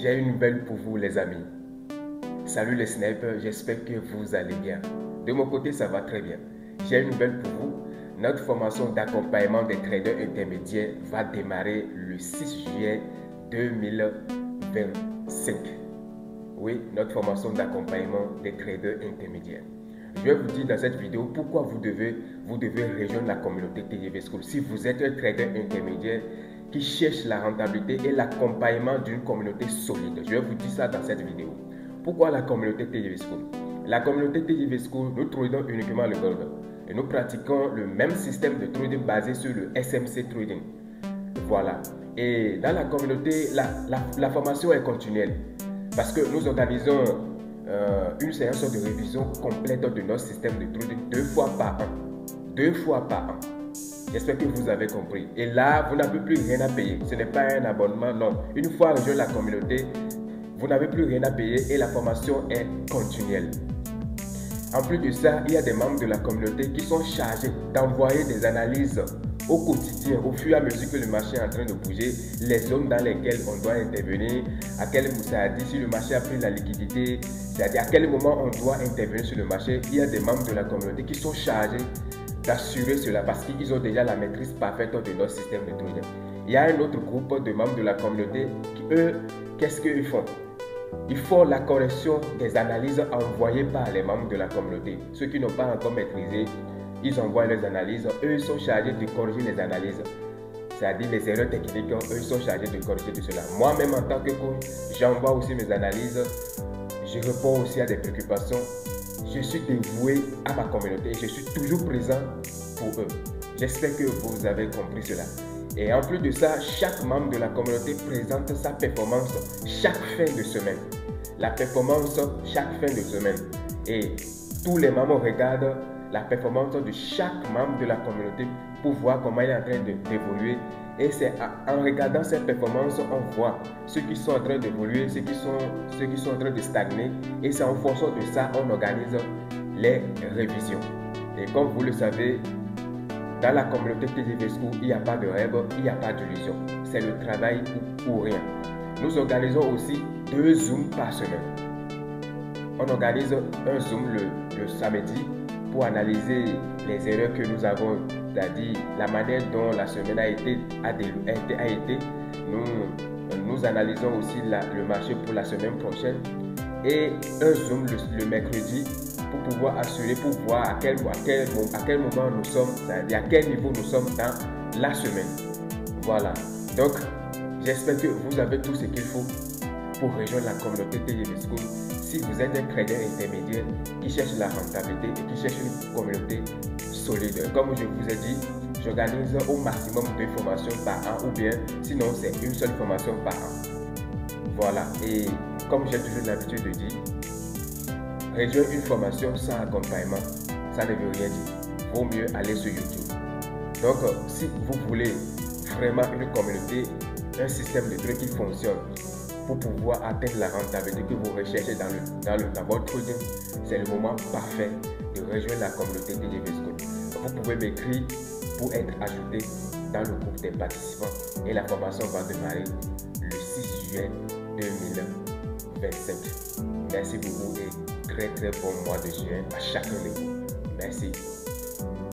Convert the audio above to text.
J'ai une nouvelle pour vous les amis. Salut les snipers, j'espère que vous allez bien. De mon côté, ça va très bien. J'ai une nouvelle pour vous. Notre formation d'accompagnement des traders intermédiaires va démarrer le 6 juillet 2025. Oui, notre formation d'accompagnement des traders intermédiaires. Je vais vous dire dans cette vidéo pourquoi vous devez rejoindre la communauté TGV School. Si vous êtes un trader intermédiaire qui cherche la rentabilité et l'accompagnement d'une communauté solide. Je vais vous dire ça dans cette vidéo. Pourquoi la communauté TGV School? La communauté TGV School, nous tradons uniquement le gold. Et nous pratiquons le même système de trading basé sur le SMC Trading. Voilà. Et dans la communauté, la formation est continuelle. Parce que nous organisons une séance de révision complète de notre système de trading 2 fois par an. 2 fois par an. J'espère que vous avez compris. Et là, vous n'avez plus rien à payer. Ce n'est pas un abonnement, non. Une fois rejoint la communauté, vous n'avez plus rien à payer et la formation est continuelle. En plus de ça, il y a des membres de la communauté qui sont chargés d'envoyer des analyses au quotidien, au fur et à mesure que le marché est en train de bouger, les zones dans lesquelles on doit intervenir, à quel moment ça a dit si le marché a pris la liquidité, c'est-à-dire à quel moment on doit intervenir sur le marché. Il y a des membres de la communauté qui sont chargés d'assurer cela parce qu'ils ont déjà la maîtrise parfaite de notre système de trading. Il y a un autre groupe de membres de la communauté qui, eux, qu'est-ce qu'ils font? Ils font la correction des analyses envoyées par les membres de la communauté. Ceux qui n'ont pas encore maîtrisé, ils envoient les analyses. Eux, ils sont chargés de corriger les analyses. C'est-à-dire les erreurs techniques, eux, ils sont chargés de corriger tout cela. Moi-même, en tant que coach, j'envoie aussi mes analyses. Je réponds aussi à des préoccupations. Je suis dévoué à ma communauté. Je suis toujours présent pour eux. J'espère que vous avez compris cela. Et en plus de ça, chaque membre de la communauté présente sa performance chaque fin de semaine. La performance chaque fin de semaine. Et tous les membres regardent la performance de chaque membre de la communauté pour voir comment il est en train d'évoluer. Et c'est en regardant cette performance, on voit ceux qui sont en train d'évoluer, ceux qui sont en train de stagner. Et c'est en fonction de ça qu'on organise les révisions. Et comme vous le savez, dans la communauté TGV School, il n'y a pas de rêve, il n'y a pas d'illusion. C'est le travail ou rien. Nous organisons aussi 2 Zooms par semaine. On organise un Zoom le samedi pour analyser les erreurs que nous avons, c'est-à-dire la manière dont la semaine a été. Nous analysons aussi le marché pour la semaine prochaine. Et un Zoom le mercredi pour pouvoir assurer, pour voir à quel moment nous sommes, c'est-à-dire à quel niveau nous sommes dans la semaine. Voilà. Donc, j'espère que vous avez tout ce qu'il faut pour rejoindre la communauté TGV School. Si vous êtes un trader intermédiaire qui cherche la rentabilité et qui cherche une communauté solide, comme je vous ai dit, j'organise au maximum 2 formations par an ou bien sinon c'est une seule formation par an. Voilà. Et comme j'ai toujours l'habitude de dire, rejoindre une formation sans accompagnement, ça ne veut rien dire. Vaut mieux aller sur YouTube. Donc, si vous voulez vraiment une communauté, un système de trucs qui fonctionne pour pouvoir atteindre la rentabilité que vous recherchez dans votre trading, c'est le moment parfait de rejoindre la communauté TGV School. Vous pouvez m'écrire pour être ajouté dans le groupe des participants et la formation va démarrer le 6 juillet 2025. Merci beaucoup et très bon mois de juin à chacun de vous. Merci.